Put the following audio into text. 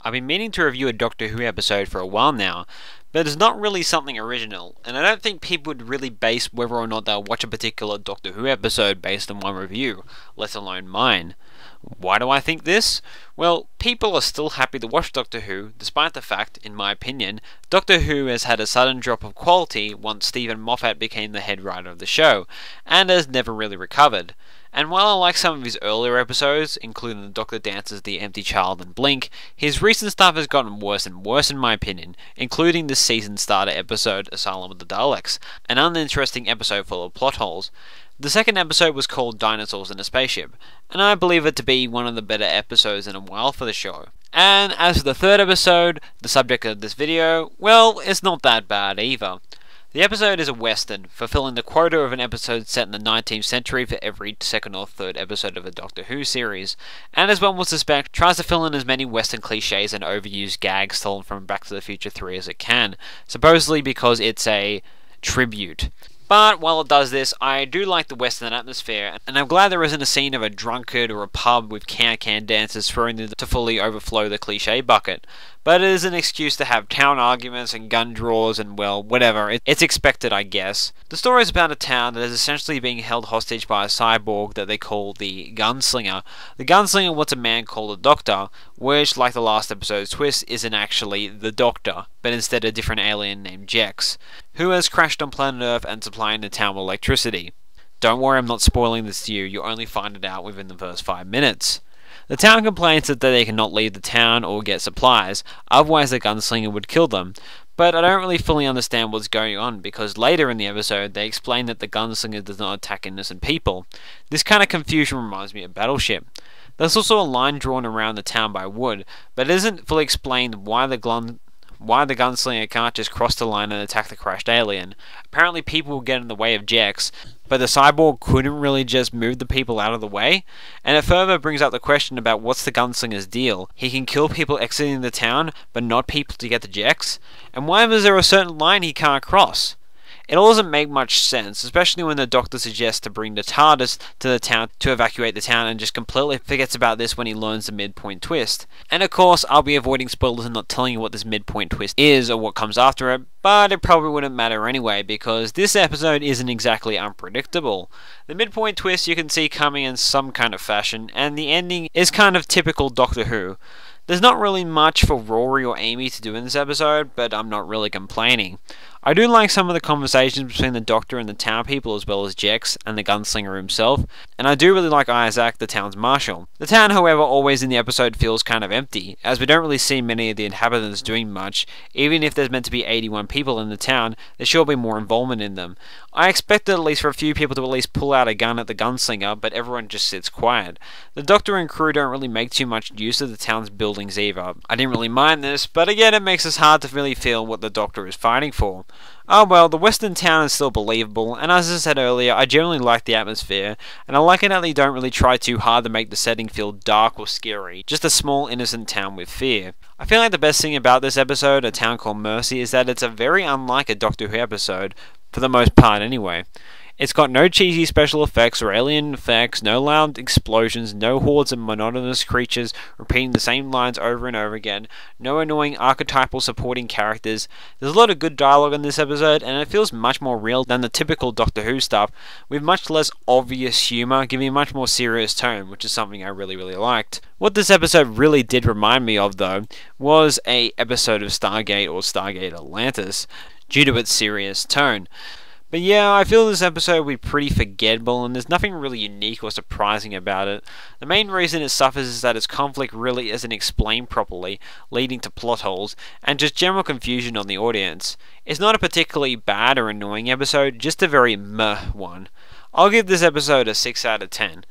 I've been meaning to review a Doctor Who episode for a while now, but it's not really something original, and I don't think people would really base whether or not they'll watch a particular Doctor Who episode based on one review, let alone mine. Why do I think this? Well, people are still happy to watch Doctor Who, despite the fact, in my opinion, Doctor Who has had a sudden drop of quality once Stephen Moffat became the head writer of the show, and has never really recovered. And while I like some of his earlier episodes, including The Doctor Dances, The Empty Child and Blink, his recent stuff has gotten worse and worse in my opinion, including the season starter episode, Asylum of the Daleks, an uninteresting episode full of plot holes. The second episode was called Dinosaurs in a Spaceship, and I believe it to be one of the better episodes in a while for the show. And as for the third episode, the subject of this video, well, it's not that bad either. The episode is a western, fulfilling the quota of an episode set in the 19th century for every second or third episode of a Doctor Who series, and as one would suspect, tries to fill in as many western cliches and overused gags stolen from Back to the Future 3 as it can, supposedly because it's a tribute. But while it does this, I do like the western atmosphere, and I'm glad there isn't a scene of a drunkard or a pub with can-can dancers throwing them to fully overflow the cliche bucket. But it is an excuse to have town arguments and gun draws and, well, whatever. It's expected, I guess. The story is about a town that is essentially being held hostage by a cyborg that they call the Gunslinger. The Gunslinger wants a man called the Doctor, which, like the last episode's twist, isn't actually the Doctor, but instead a different alien named Jex, who has crashed on planet Earth and supplying the town with electricity. Don't worry, I'm not spoiling this to you, you'll only find it out within the first 5 minutes. The town complains that they cannot leave the town or get supplies, otherwise the Gunslinger would kill them, but I don't really fully understand what's going on because later in the episode they explain that the Gunslinger does not attack innocent people. This kind of confusion reminds me of Battleship. There's also a line drawn around the town by Wood, but it isn't fully explained why the Gunslinger can't just cross the line and attack the crashed alien. Apparently people will get in the way of Jex, but the cyborg couldn't really just move the people out of the way, and it further brings up the question about what's the Gunslinger's deal. He can kill people exiting the town, but not people to get to Jex? And why is there a certain line he can't cross? It all doesn't make much sense, especially when the Doctor suggests to bring the TARDIS to the town to evacuate the town and just completely forgets about this when he learns the midpoint twist. And of course, I'll be avoiding spoilers and not telling you what this midpoint twist is or what comes after it, but it probably wouldn't matter anyway because this episode isn't exactly unpredictable. The midpoint twist you can see coming in some kind of fashion, and the ending is kind of typical Doctor Who. There's not really much for Rory or Amy to do in this episode, but I'm not really complaining. I do like some of the conversations between the Doctor and the town people as well as Jex and the Gunslinger himself, and I do really like Isaac, the town's marshal. The town, however, always in the episode feels kind of empty, as we don't really see many of the inhabitants doing much. Even if there's meant to be 81 people in the town, there should be more involvement in them. I expected at least for a few people to at least pull out a gun at the Gunslinger, but everyone just sits quiet. The Doctor and crew don't really make too much use of the town's buildings either. I didn't really mind this, but again it makes it hard to really feel what the Doctor is fighting for. Oh well, the western town is still believable, and as I said earlier, I generally like the atmosphere, and I like it that they don't really try too hard to make the setting feel dark or scary, just a small innocent town with fear. I feel like the best thing about this episode, A Town Called Mercy, is that it's a very unlike a Doctor Who episode, for the most part anyway. It's got no cheesy special effects or alien effects, no loud explosions, no hordes of monotonous creatures repeating the same lines over and over again, no annoying archetypal supporting characters. There's a lot of good dialogue in this episode, and it feels much more real than the typical Doctor Who stuff, with much less obvious humour, giving a much more serious tone, which is something I really liked. What this episode really did remind me of, though, was an episode of Stargate or Stargate Atlantis, due to its serious tone. But yeah, I feel this episode will be pretty forgettable, and there's nothing really unique or surprising about it. The main reason it suffers is that its conflict really isn't explained properly, leading to plot holes, and just general confusion on the audience. It's not a particularly bad or annoying episode, just a very meh one. I'll give this episode a 6 out of 10.